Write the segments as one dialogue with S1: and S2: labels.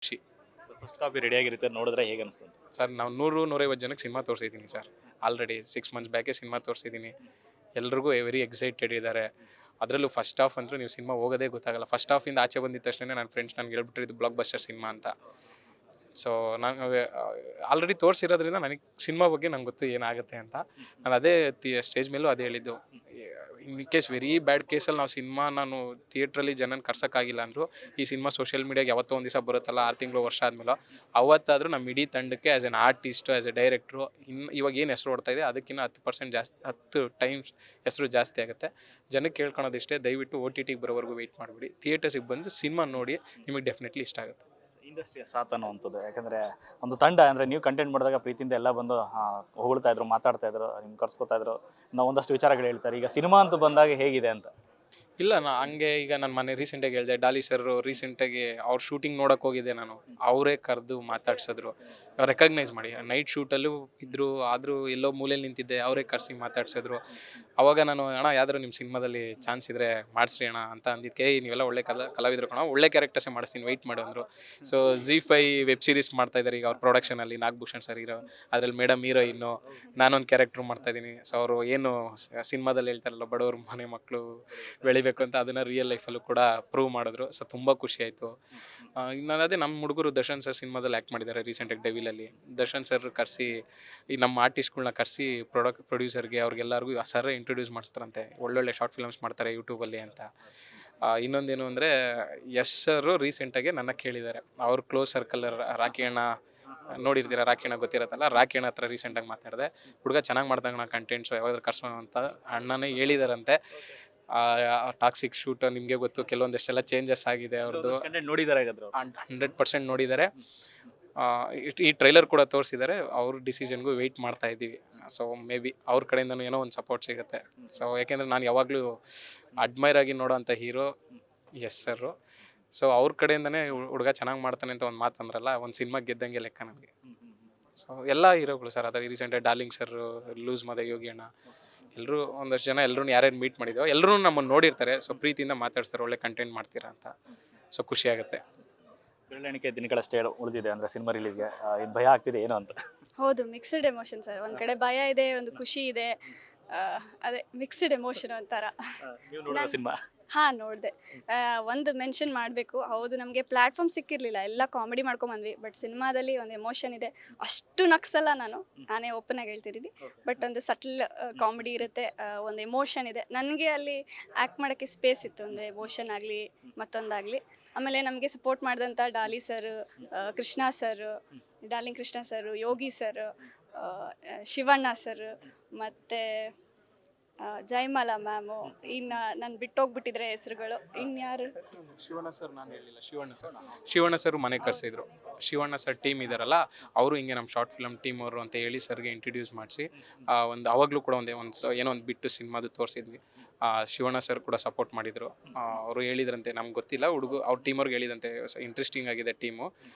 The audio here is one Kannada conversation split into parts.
S1: ಖುಷಿ.
S2: ಫಸ್ಟ್ ಕಾಪಿ ರೆಡಿ ಆಗಿರುತ್ತೆ ನೋಡಿದ್ರೆ ಹೇಗೆ ಅನಿಸ್ತು?
S1: ಸರ್ ನಾವು 100-150 ಜನಕ್ಕೆ ಸಿನಿಮಾ ತೋರಿಸಿದ್ದೀನಿ ಸರ್. ಆಲ್ರೆಡಿ 6 ಮಂತ್ಸ್ ಬ್ಯಾಕೆ ಸಿನಿಮಾ ತೋರಿಸಿದ್ದೀನಿ. ಎಲ್ರಿಗೂ ವೆರಿ ಎಕ್ಸೈಟೆಡ್ ಇದ್ದಾರೆ. ಅದರಲ್ಲೂ ಫಸ್ಟ್ ಹಾಫ್ ಅಂತೂ ನೀವು ಸಿನಿಮಾ ಹೋಗೋದೇ ಗೊತ್ತಾಗಲ್ಲ. ಫಸ್ಟ್ ಹಾಫಿಂದ ಆಚೆ ಬಂದಿದ್ದ ತಕ್ಷಣ ನನ್ನ ಫ್ರೆಂಡ್ಸ್ ನನಗೆ ಹೇಳ್ಬಿಟ್ರು ಇದು ಬ್ಲಾಕ್ ಬಸ್ಟರ್ ಸಿನಿಮಾ ಅಂತ. ಸೊ ನಾನು ಆಲ್ರೆಡಿ ತೋರಿಸಿರೋದ್ರಿಂದ ನನಗೆ ಸಿನಿಮಾ ಬಗ್ಗೆ ನಂಗೆ ಗೊತ್ತು ಏನಾಗುತ್ತೆ ಅಂತ. ನಾನು ಅದೇ ಸ್ಟೇಜ್ ಮೇಲೂ ಅದೇ ಹೇಳಿದ್ದು. ಇನ್ ಕೇಸ್ ವೆರಿ ಬ್ಯಾಡ್ ಕೇಸಲ್ಲಿ ನಾವು ಸಿನಿಮಾ ನಾನು ಥಿಯೇಟ್ರಲ್ಲಿ ಜನನ ಕರ್ಸೋಕ್ಕಾಗಿಲ್ಲ ಅಂದರು ಈ ಸಿನಿಮಾ ಸೋಷಿಯಲ್ ಮೀಡಿಯಾಗೆ ಯಾವತ್ತೋ ಒಂದು ದಿವಸ ಬರುತ್ತಲ್ಲ 6 ತಿಂಗಳು ವರ್ಷ ಆದಮೇಲೆ ಅವತ್ತಾದರೂ ನಮ್ಮ ಇಡೀ ತಂಡಕ್ಕೆ as an artist as a director ಇವಾಗ ಏನು ಹೆಸರು ಓಡ್ತಾ ಇದೆ ಅದಕ್ಕಿಂತ 10% ಜಾಸ್ತಿ 10 ಟೈಮ್ಸ್ ಹೆಸರು ಜಾಸ್ತಿ ಆಗುತ್ತೆ. ಜನಕ್ಕೆ ಕೇಳ್ಕೊಳೋದಿಷ್ಟೇ, ದಯವಿಟ್ಟು OTTಗೆ ಬರೋವರೆಗೂ ವೆಯ್ಟ್ ಮಾಡಿಬಿಡಿ. ಥಿಯೇಟರ್ಸಿಗೆ ಬಂದು ಸಿನಿಮಾ ನೋಡಿ, ನಿಮಗೆ ಡೆಫಿನೆಟ್ಲಿ ಇಷ್ಟ ಆಗುತ್ತೆ.
S2: ಇಂಡಸ್ಟ್ರಿಯ ಸಾಥ್ ಅನ್ನುವಂಥದ್ದು, ಯಾಕಂದರೆ ಒಂದು ತಂಡ ಅಂದರೆ ನೀವು ಕಂಟೆಂಟ್ ಮಾಡಿದಾಗ ಪ್ರೀತಿಯಿಂದ ಎಲ್ಲ ಬಂದು ಹೊಗಳ್ತಾ ಇದ್ರು, ಮಾತಾಡ್ತಾ ಇದ್ರು, ನಿಮ್ಗೆ ಕರ್ಸ್ಕೊತಾ ಇದ್ರು, ನಾವು ಒಂದಷ್ಟು ವಿಚಾರಗಳು ಹೇಳ್ತಾರೆ. ಈಗ ಸಿನಿಮಾ ಅಂತ ಬಂದಾಗ ಹೇಗಿದೆ ಅಂತ?
S1: ಇಲ್ಲ ಹಂಗೆ ಈಗ ನನ್ನ ಮನೆ ರೀಸೆಂಟಾಗಿ ಹೇಳಿದೆ, ಡಾಲಿ ಸರ್ ರೀಸೆಂಟಾಗಿ ಅವ್ರ ಶೂಟಿಂಗ್ ನೋಡೋಕೆ ಹೋಗಿದ್ದೆ ನಾನು. ಅವರೇ ಕರೆದು ಮಾತಾಡ್ಸಿದ್ರು, ರೆಕಗ್ನೈಸ್ ಮಾಡಿ. ನೈಟ್ ಶೂಟಲ್ಲೂ ಇದ್ದರು, ಆದರೂ ಎಲ್ಲೋ ಮೂಲೆಯಲ್ಲಿ ನಿಂತಿದ್ದೆ, ಅವರೇ ಕರೆಸಿ ಮಾತಾಡ್ಸಿದ್ರು. ಅವಾಗ ನಾನು ಅಣ್ಣ ಯಾವ್ದಾದ್ರು ನಿಮ್ಮ ಸಿನಿಮಾದಲ್ಲಿ ಚಾನ್ಸ್ ಇದ್ದರೆ ಮಾಡಿಸ್ರಿ ಅಣ್ಣ ಅಂತ ಅಂದಿದ್ದಕ್ಕೆ ನೀವೆಲ್ಲ ಒಳ್ಳೆ ಕಲಾವಿದರು ಕಣ, ಒಳ್ಳೆ ಕ್ಯಾರೆಕ್ಟರ್ಸೇ ಮಾಡಿಸ್ತೀನಿ, ವೆಯ್ಟ್ ಮಾಡು ಅಂದರು. ಸೊ ZEE5 ವೆಬ್ ಸೀರೀಸ್ ಮಾಡ್ತಾಯಿದ್ದಾರೆ ಈಗ ಅವ್ರ ಪ್ರೊಡಕ್ಷನಲ್ಲಿ, ನಾಗಭೂಷಣ್ ಸರ್ ಇರೋ ಅದರಲ್ಲಿ ಮೇಡಮ್ ಹೀರೋಯಿನ್ನು, ನಾನೊಂದು ಕ್ಯಾರೆಕ್ಟ್ರು ಮಾಡ್ತಾಯಿದ್ದೀನಿ. ಸೊ ಅವರು ಏನು ಸಿನಿಮಾದಲ್ಲಿ ಹೇಳ್ತಾರಲ್ಲ ಬಡವ್ರ ಮನೆ ಮಕ್ಕಳು ಬೆಳಿಬೇಕು ಅಂತ, ಅದನ್ನು ರಿಯಲ್ ಲೈಫಲ್ಲೂ ಕೂಡ ಪ್ರೂವ್ ಮಾಡಿದ್ರು. ಸೊ ತುಂಬ ಖುಷಿ ಆಯಿತು. ನಾನು ಅದೇ ನಮ್ಮ ಹುಡುಗರು ದರ್ಶನ್ ಸರ್ ಸಿನಿಮಾದಲ್ಲಿ ಆ್ಯಕ್ಟ್ ಮಾಡಿದ್ದಾರೆ ರೀಸೆಂಟಾಗಿ ಡೆವಿಲಲ್ಲಿ. ದರ್ಶನ್ ಸರ್ ಕರೆಸಿ ಈ ನಮ್ಮ ಆರ್ಟಿಸ್ಟ್ಗಳ್ನ ಕರೆಸಿ ಪ್ರೊಡ್ಯೂಸರ್ಗೆ ಅವ್ರಿಗೆಲ್ಲರಿಗೂ ಸರ್ ಇಂಟ್ರೊಡ್ಯೂಸ್ ಮಾಡಿಸ್ತಾರಂತೆ. ಒಳ್ಳೊಳ್ಳೆ ಶಾರ್ಟ್ ಫಿಲ್ಮ್ಸ್ ಮಾಡ್ತಾರೆ ಯೂಟ್ಯೂಬಲ್ಲಿ ಅಂತ. ಇನ್ನೊಂದೇನು ಅಂದರೆ ಯಶ್ ಸರು ರೀಸೆಂಟಾಗಿ ನನ್ನ ಕೇಳಿದ್ದಾರೆ. ಅವ್ರ ಕ್ಲೋಸ್ ಸರ್ಕಲ್ ರಾಕಿ ಅಣ್ಣ ನೋಡಿರ್ತೀರ, ರಾಕಿ ಅಣ್ಣ ಗೊತ್ತಿರತ್ತಲ್ಲ, ರಾಕಿ ಅಣ್ಣ ಹತ್ರ ರೀಸೆಂಟಾಗಿ ಮಾತಾಡಿದೆ. ಹುಡುಗ ಚೆನ್ನಾಗಿ ಮಾಡ್ದಂಗೆ ಕಂಟೆಂಟ್ಸು ಯಾವ್ದಾದ್ರು ಕರ್ಸೋಣ ಅಂತ ಅಣ್ಣನೇ ಹೇಳಿದಾರಂತೆ. ಟಾಕ್ಸಿಕ್ ಶೂಟ್ ನಿಮಗೆ ಗೊತ್ತು, ಕೆಲವೊಂದಷ್ಟೆಲ್ಲ ಚೇಂಜಸ್ ಆಗಿದೆ ಅವ್ರದ್ದು.
S2: ನೋಡಿದ್ದಾರೆ
S1: 100% ನೋಡಿದ್ದಾರೆ. ಈ ಟ್ರೈಲರ್ ಕೂಡ ತೋರಿಸಿದ್ದಾರೆ. ಅವ್ರ ಡಿಸಿಷನ್ಗೂ ವೆಯ್ಟ್ ಮಾಡ್ತಾ ಇದ್ದೀವಿ. ಸೊ ಮೇ ಬಿ ಅವ್ರ ಕಡೆಯಿಂದನೂ ಏನೋ ಒಂದು ಸಪೋರ್ಟ್ ಸಿಗುತ್ತೆ. ಸೊ ಯಾಕೆಂದರೆ ನಾನು ಯಾವಾಗಲೂ ಅಡ್ಮೈರ್ ಆಗಿ ನೋಡೋ ಅಂಥ ಹೀರೋ ಯಶ್ ಸರು. ಸೊ ಅವ್ರ ಕಡೆಯಿಂದನೇ ಹುಡುಗ ಚೆನ್ನಾಗಿ ಮಾಡ್ತಾನೆ ಅಂತ ಒಂದು ಮಾತು ಅಂದ್ರಲ್ಲ, ಒಂದು ಸಿನಿಮಾ ಗೆದ್ದಂಗೆ ಲೆಕ್ಕ ನನಗೆ. ಸೊ ಎಲ್ಲ ಹೀರೋಗಳು ಸರ್, ಅದರ ರೀಸೆಂಟಾಗಿ ಡಾರ್ಲಿಂಗ್ ಸರ್, ಲೂಸ್ ಮದ ಯೋಗಿ ಅಣ್ಣ, ಎಲ್ಲರೂ ಒಂದಷ್ಟು ಜನ ಎಲ್ಲರೂ ಯಾರ್ಯಾರು ಮೀಟ್ ಮಾಡಿದ್ದೆವು ಎಲ್ಲರೂ ನಮ್ಮನ್ನು ನೋಡಿರ್ತಾರೆ. ಸೊ ಪ್ರೀತಿಯಿಂದ ಮಾತಾಡ್ತಾರೆ, ಒಳ್ಳೆ ಕಂಟೆಂಟ್ ಮಾಡ್ತೀರಾ ಅಂತ. ಸೊ ಖುಷಿ ಆಗುತ್ತೆ.
S2: ಬೆರಳೆಣಿಕೆ ದಿನಗಳಷ್ಟೇ ಉಳಿದಿದೆ ಅಂದರೆ ಸಿನಿಮಾ ರಿಲೀಸ್ಗೆ, ಏನು ಭಯ ಆಗ್ತಿದೆ ಏನೋ ಅಂತ?
S3: ಹೌದು, ಮಿಕ್ಸ್ಡ್ ಎಮೋಷನ್ ಸರ್. ಒಂದು ಕಡೆ ಭಯ ಇದೆ, ಒಂದು ಖುಷಿ ಇದೆ. ಅದೇ ಮಿಕ್ಸ್ಡ್ ಎಮೋಷನ್ ಒಂಥರ.
S2: ಸಿನಿಮಾ
S3: ನೋಡಿದೆ. ಒಂದು ಮೆನ್ಷನ್ ಮಾಡಬೇಕು, ಹೌದು ನಮಗೆ ಪ್ಲ್ಯಾಟ್ಫಾರ್ಮ್ ಸಿಕ್ಕಿರಲಿಲ್ಲ, ಎಲ್ಲ ಕಾಮಿಡಿ ಮಾಡ್ಕೊಂಬಂದ್ವಿ. ಬಟ್ ಸಿನಿಮಾದಲ್ಲಿ ಒಂದು ಎಮೋಷನ್ ಇದೆ. ಅಷ್ಟು ನಗ್ಸಲ್ಲ, ನಾನೇ ಓಪನ್ ಆಗಿ ಹೇಳ್ತಿದ್ದೀನಿ. ಬಟ್ ಒಂದು ಸಟ್ಲ್ ಕಾಮಿಡಿ ಇರುತ್ತೆ, ಒಂದು ಎಮೋಷನ್ ಇದೆ. ನನಗೆ ಅಲ್ಲಿ ಆ್ಯಕ್ಟ್ ಮಾಡೋಕ್ಕೆ ಸ್ಪೇಸ್ ಇತ್ತು, ಒಂದು ಎಮೋಷನ್ ಆಗಲಿ ಮತ್ತೊಂದಾಗಲಿ. ಆಮೇಲೆ ನಮಗೆ ಸಪೋರ್ಟ್ ಮಾಡಿದಂಥ Daali sir, Krishna sir, darling Krishna sir, Yogi sir, Shivanna sir, ಮತ್ತು ಜಯಮಾಲಾ ಮ್ಯಾಮು. ಇನ್ನು ನಾನು ಬಿಟ್ಟೋಗ್ಬಿಟ್ಟಿದ್ರೆ ಹೆಸರುಗಳು, ಇನ್ಯಾರು?
S1: ಶಿವಣ್ಣ ಸರ್ ನಾನು ಹೇಳಿಲ್ಲ. ಶಿವಣ್ಣ ಸರ್ ಮನೆಗೆ ಕರೆಸಿದ್ರು. ಶಿವಣ್ಣ ಸರ್ ಟೀಮ್ ಇದ್ದಾರಲ್ಲ, ಅವರು ಹಿಂಗೆ ನಮ್ಮ ಶಾರ್ಟ್ ಫಿಲಮ್ ಟೀಮ್ ಅವರು ಅಂತ ಹೇಳಿ ಸರ್ಗೆ ಇಂಟ್ರಡ್ಯೂಸ್ ಮಾಡಿಸಿ ಒಂದು ಅವಾಗಲೂ ಕೂಡ ಏನೋ ಒಂದು ಬಿಟ್ಟು ಸಿನಿಮಾದು ತೋರಿಸಿದ್ವಿ. ಶಿವಣ್ಣ ಸರ್ ಕೂಡ ಸಪೋರ್ಟ್ ಮಾಡಿದರು. ಅವರು ಹೇಳಿದ್ರಂತೆ, ನಮ್ಗೆ ಗೊತ್ತಿಲ್ಲ, ಅವ್ರ ಟೀಮವ್ರಿಗೆ ಹೇಳಿದಂತೆ ಇಂಟ್ರೆಸ್ಟಿಂಗ್ ಆಗಿದೆ ಟೀಮು,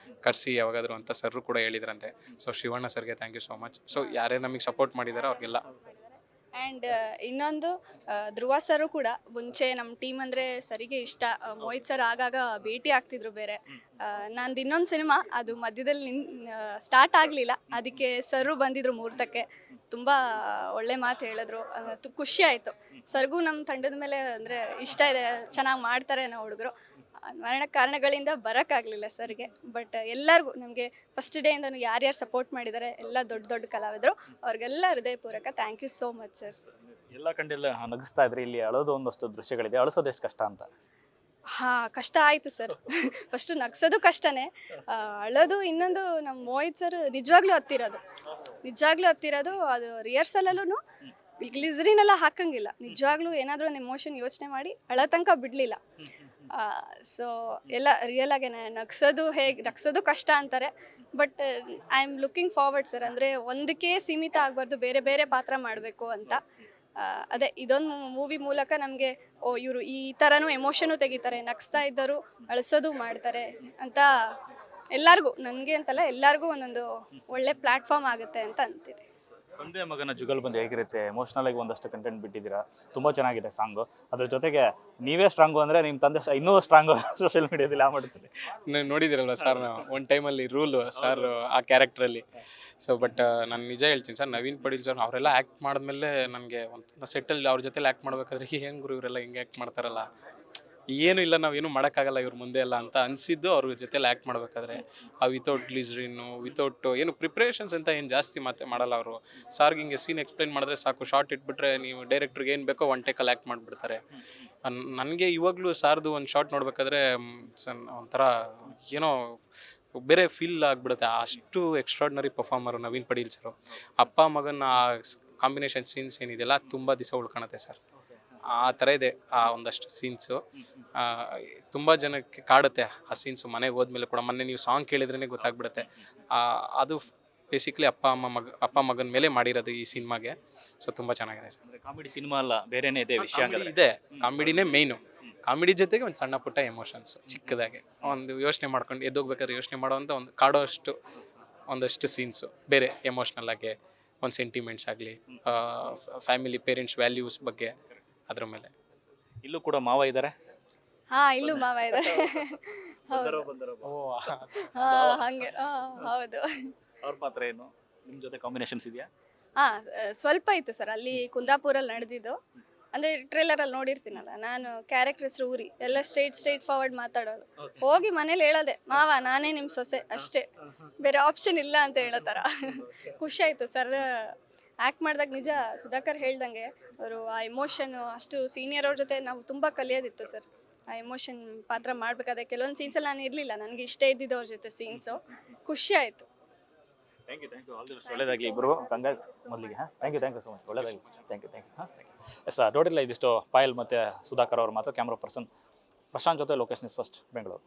S1: ಕರೆಸಿ ಯಾವಾಗಾದರೂ ಅಂತ ಸರ್ರು ಕೂಡ ಹೇಳಿದ್ರಂತೆ. ಸೊ ಶಿವಣ್ಣ ಸರ್ಗೆ thank you so much. So ಯಾರೇ ನಮಗೆ ಸಪೋರ್ಟ್ ಮಾಡಿದಾರೋ ಅವ್ರಿಗೆಲ್ಲ.
S3: ಆ್ಯಂಡ್ ಇನ್ನೊಂದು ಧ್ರುವ ಸರು ಕೂಡ ಮುಂಚೆ ನಮ್ಮ ಟೀಮ್ ಅಂದರೆ ಸರಿಗೆ ಇಷ್ಟ. ಮೋಹಿತ್ ಸರ್ ಆಗಾಗ ಭೇಟಿ ಆಗ್ತಿದ್ರು. ಬೇರೆ ನಂದು ಇನ್ನೊಂದು ಸಿನಿಮಾ ಅದು ಮಧ್ಯದಲ್ಲಿ ಸ್ಟಾರ್ಟ್ ಆಗಲಿಲ್ಲ, ಅದಕ್ಕೆ ಸರು ಬಂದಿದ್ರು ಮುಹೂರ್ತಕ್ಕೆ. ತುಂಬ ಒಳ್ಳೆ ಮಾತು ಹೇಳಿದ್ರು, ಖುಷಿ ಆಯಿತು. ಸರ್ಗೂ ನಮ್ಮ ತಂಡದ ಮೇಲೆ ಅಂದರೆ ಇಷ್ಟ ಇದೆ, ಚೆನ್ನಾಗಿ ಮಾಡ್ತಾರೆ ಅನ್ನೋ ಹುಡುಗರು. ಕಾರಣಗಳಿಂದ ಬರೋಕ್ಕಾಗಲಿಲ್ಲ ಸರ್ಗೆ. ಬಟ್ ಎಲ್ಲರಿಗೂ ನಮಗೆ ಫಸ್ಟ್ ಡೇಯಿಂದನೂ ಯಾರ್ಯಾರು ಸಪೋರ್ಟ್ ಮಾಡಿದ್ದಾರೆ ಎಲ್ಲ ದೊಡ್ಡ ದೊಡ್ಡ ಕಲಾವಿದರು, ಅವ್ರಿಗೆಲ್ಲ ಹೃದಯಪೂರ್ವಕ thank you so much sir.
S2: ಎಲ್ಲ ಕಂಡೆಲ್ಲ ನಗಿಸ್ತಾ ಇದ್ರಿ, ಇಲ್ಲಿ ಅಳೋದು ಒಂದಷ್ಟು ದೃಶ್ಯಗಳಿದೆ, ಅಳಿಸೋದು ಎಷ್ಟು ಕಷ್ಟ ಅಂತ?
S3: ಕಷ್ಟ ಆಯಿತು ಸರ್. ಫಸ್ಟು ನಗ್ಸೋದು ಕಷ್ಟನೇ, ಅಳೋದು ಇನ್ನೊಂದು. ನಮ್ಮ ಮೋಹಿತ್ ಸರ್ ನಿಜವಾಗ್ಲೂ ಹತ್ತಿರೋದು ಅದು ರಿಹರ್ಸಲಲ್ಲೂ ಗ್ಲಿಸರಿನೆಲ್ಲ ಹಾಕಂಗಿಲ್ಲ. ನಿಜವಾಗ್ಲೂ ಏನಾದರೂ ಒಂದು ಎಮೋಷನ್ ಯೋಚನೆ ಮಾಡಿ ಅಳೋ ತನಕ ಬಿಡಲಿಲ್ಲ. ಸೊ ಎಲ್ಲ ರಿಯಲ್ ಆಗೇನೆ. ನಗ್ಸೋದು ಕಷ್ಟ ಅಂತಾರೆ, but I am looking forward sir. ಅಂದರೆ ಒಂದಕ್ಕೆ ಸೀಮಿತ ಆಗಬಾರ್ದು, ಬೇರೆ ಬೇರೆ ಪಾತ್ರ ಮಾಡಬೇಕು ಅಂತ. ಅದೇ ಇದೊಂದು ಮೂವಿ ಮೂಲಕ ನಮಗೆ ಇವರು ಈ ಥರನೂ ಎಮೋಷನು ತೆಗಿತಾರೆ, ನಗಿಸ್ತಾ ಇದ್ದರು, ಅಳಿಸೋದು ಮಾಡ್ತಾರೆ ಅಂತ ಎಲ್ಲರಿಗೂ, ನನಗೆ ಅಂತಲ್ಲ ಎಲ್ಲರಿಗೂ ಒಂದೊಂದು ಒಳ್ಳೆ ಪ್ಲ್ಯಾಟ್ಫಾರ್ಮ್ ಆಗುತ್ತೆ ಅಂತ ಅಂತಿದೆ.
S2: ತಂದೆ ಮಗನ ಜುಗಲ್ಬಂದಿ ಹೇಗಿರುತ್ತೆ, ಎಮೋಷ್ನಲ್ ಆಗಿ ಒಂದಷ್ಟು ಕಂಟೆಂಟ್ ಬಿಟ್ಟಿದ್ದೀರಾ, ತುಂಬ ಚೆನ್ನಾಗಿದೆ ಸಾಂಗು. ಅದ್ರ ಜೊತೆಗೆ ನೀವೇ ಸ್ಟ್ರಾಂಗು ಅಂದರೆ ನಿಮ್ಮ ತಂದೆ ಇನ್ನೂ ಸ್ಟ್ರಾಂಗು ಸೋಷಿಯಲ್ ಮೀಡಿಯಾದಲ್ಲಿ ಆ ಮಾಡ್ತಾರೆ.
S1: ನೀವು ನೋಡಿದಿರಲ್ವ ಸರ್, ಒಂದು ಟೈಮಲ್ಲಿ ರೂಲು ಸರ್ ಆ ಕ್ಯಾರೆಕ್ಟ್ರಲ್ಲಿ. ಸೊ ಬಟ್ ನಾನು ನಿಜ ಹೇಳ್ತೀನಿ ಸರ್, ನವೀನ್ ಪಡೀಲ್ ಸರ್ ಅವರೆಲ್ಲ ಆ್ಯಕ್ಟ್ ಮಾಡಿದ್ಮೇಲೆ ನನಗೆ ಒಂದು ಸೆಟ್ಟಲ್ಲಿ ಅವ್ರ ಜೊತೆಲಿ ಆ್ಯಕ್ಟ್ ಮಾಡ್ಬೇಕಾದ್ರೆ ಹೆಂಗೆ ಗುರು ಇವರೆಲ್ಲ ಹಿಂಗೆ ಆ್ಯಕ್ಟ್ ಮಾಡ್ತಾರಲ್ಲ, ಏನೂ ಇಲ್ಲ ನಾವೇನು ಮಾಡೋಕ್ಕಾಗಲ್ಲ ಇವ್ರ ಮುಂದೆ ಎಲ್ಲ ಅಂತ ಅನಿಸಿದ್ದು ಅವ್ರ ಜೊತೆಲಿ ಆ್ಯಕ್ಟ್ ಮಾಡಬೇಕಾದ್ರೆ. ವಿತೌಟ್ ಗ್ಲಿಸ್ರಿನ್ನು, ವಿತೌಟ್ ಏನು ಪ್ರಿಪ್ರೇಷನ್ಸ್ ಅಂತ ಏನು ಜಾಸ್ತಿ ಮತ್ತೆ ಮಾಡಲ್ಲ ಅವರು. ಸಾರ್ಗೆ ಹಿಂಗೆ ಸೀನ್ ಎಕ್ಸ್ಪ್ಲೈನ್ ಮಾಡಿದ್ರೆ ಸಾಕು, ಶಾರ್ಟ್ ಇಟ್ಬಿಟ್ರೆ ನೀವು ಡೈರೆಕ್ಟ್ರಿಗೆ ಏನು ಬೇಕೋ ಒನ್ ಟೇಕಲ್ಲಿ ಆ್ಯಕ್ಟ್ ಮಾಡಿಬಿಡ್ತಾರೆ. ನನಗೆ ಇವಾಗಲೂ ಸಾರ್ದು ಒಂದು ಶಾರ್ಟ್ ನೋಡಬೇಕಾದ್ರೆ ಒಂಥರ ಏನೋ ಬೇರೆ ಫೀಲ್ ಆಗಿಬಿಡುತ್ತೆ. ಅಷ್ಟು ಎಕ್ಸ್ಟ್ರಾರ್ಡಿನರಿ ಪರ್ಫಾರ್ಮರು ನವೀನ್ ಪಡೀಲ್ ಸರು. ಅಪ್ಪ ಮಗನ ಕಾಂಬಿನೇಷನ್ ಸೀನ್ಸ್ ಏನಿದೆಯಲ್ಲ ತುಂಬ ದಿವಸ ಉಳ್ಕೊಳತ್ತೆ ಸರ್. ಆ ಥರ ಇದೆ ಆ ಒಂದಷ್ಟು ಸೀನ್ಸು. ತುಂಬ ಜನಕ್ಕೆ ಕಾಡುತ್ತೆ ಆ ಸೀನ್ಸು ಮನೆಗೆ ಹೋದ್ಮೇಲೆ ಕೂಡ. ಮೊನ್ನೆ ನೀವು ಸಾಂಗ್ ಕೇಳಿದ್ರೇ ಗೊತ್ತಾಗ್ಬಿಡುತ್ತೆ. ಅದು ಬೇಸಿಕ್ಲಿ ಅಪ್ಪ ಮಗನ ಮೇಲೆ ಮಾಡಿರೋದು ಈ ಸಿನಿಮಾಗೆ. ಸೊ ತುಂಬ ಚೆನ್ನಾಗಿದೆ ಸರ್.
S2: ಅಂದರೆ ಕಾಮಿಡಿ ಸಿನಿಮಾ ಅಲ್ಲ, ಬೇರೆನೇ ಇದೆ ವಿಷಯ
S1: ಇದೆ, ಕಾಮಿಡಿನೇ ಮೇಯ್ನು. ಕಾಮಿಡಿ ಜೊತೆಗೆ ಒಂದು ಸಣ್ಣ ಪುಟ್ಟ ಎಮೋಷನ್ಸು ಚಿಕ್ಕದಾಗೆ ಒಂದು ಯೋಚನೆ ಮಾಡ್ಕೊಂಡು ಎದ್ದೋಗ್ಬೇಕಾದ್ರೆ ಯೋಚನೆ ಮಾಡೋವಂಥ ಒಂದು ಕಾಡೋಷ್ಟು ಒಂದಷ್ಟು ಸೀನ್ಸು ಬೇರೆ ಎಮೋಷ್ನಲ್ ಆಗಿ, ಒಂದು ಸೆಂಟಿಮೆಂಟ್ಸ್ ಆಗಲಿ, ಫ್ಯಾಮಿಲಿ ಪೇರೆಂಟ್ಸ್ ವ್ಯಾಲ್ಯೂಸ್ ಬಗ್ಗೆ ಅದ್ರ ಮೇಲೆ.
S2: ಇಲ್ಲೂ ಕೂಡ ಮಾವ ಇದ್ದಾರೆ.
S3: ಹಾ, ಇಲ್ಲೂ ಮಾವ ಇದ್ದಾರೆ. ಹೌದು. ಹಾ, ಹಂಗೆ. ಹೌದು.
S2: ಅವ್ರ ಪಾತ್ರ ಏನು, ನಿಮ್ಮ ಜೊತೆ ಕಾಂಬಿನೇಷನ್ಸ್ ಇದೆಯಾ?
S3: ಹಾ, ಸ್ವಲ್ಪ ಇತ್ತು ಸರ್ ಅಲ್ಲಿ ಕುಂದಾಪುರಲ್ಲಿ ನಡೆದಿದ್ದು. ಅಂದರೆ ಟ್ರೇಲರಲ್ಲಿ ನೋಡಿರ್ತೀನಲ್ಲ ನಾನು, ಕ್ಯಾರೆಕ್ಟರ್ ಹೆಸರು ಊರಿ, ಎಲ್ಲ ಸ್ಟ್ರೈಟ್ ಫಾರ್ವರ್ಡ್ ಮಾತಾಡೋದು. ಹೋಗಿ ಮನೇಲಿ ಹೇಳೋದೆ, ಮಾವ ನಾನೇ ನಿಮ್ಮ ಸೊಸೆ ಅಷ್ಟೇ, ಬೇರೆ ಆಪ್ಷನ್ ಇಲ್ಲ ಅಂತ ಹೇಳೋ ಥರ. ಖುಷಿ ಆಯಿತು ಸರ್ ಆ್ಯಕ್ಟ್ ಮಾಡಿದಾಗ. ನಿಜ ಸುಧಾಕರ್ ಹೇಳ್ದಂಗೆ ಅವರು ಆ ಎಮೋಷನ್ನು ಅಷ್ಟು ಸೀನಿಯರ್ ಅವ್ರ ಜೊತೆ ನಾವು ತುಂಬ ಕಲಿಯೋದಿತ್ತು ಸರ್. ಆ ಎಮೋಷನ್ ಪಾತ್ರ ಮಾಡಬೇಕಾದ್ರೆ ಕೆಲವೊಂದು ಸೀನ್ಸಲ್ಲಿ ನಾನು ಇರಲಿಲ್ಲ, ನನಗೆ ಇಷ್ಟ ಇದ್ದಿದ್ದು ಅವ್ರ ಜೊತೆ ಸೀನ್ಸು. ಖುಷಿ ಆಯಿತು.
S2: Thank you all the best. ಒಳ್ಳೆಯದಾಗಲಿ ಇಬ್ಬರು. ಕಂಗ್ರಾಟ್ಸ್ ಮೊದಲಿಗೆ. Thank you so much. ಒಳ್ಳೆಯದಾಗಲಿ. Thank you. ಎಸ್ ನೋಡಿಲ್ಲ, ಇದಿಷ್ಟು ಪಾಯಲ್ ಮತ್ತು ಸುಧಾಕರ್ ಅವ್ರ ಮಾತು. ಕ್ಯಾಮ್ರಾ ಪರ್ಸನ್ ಪ್ರಶಾಂತ್ ಜೊತೆ ಲೋಕೇಶ್ ನ್ಯೂಸ್ ಫಸ್ಟ್ ಬೆಂಗಳೂರು.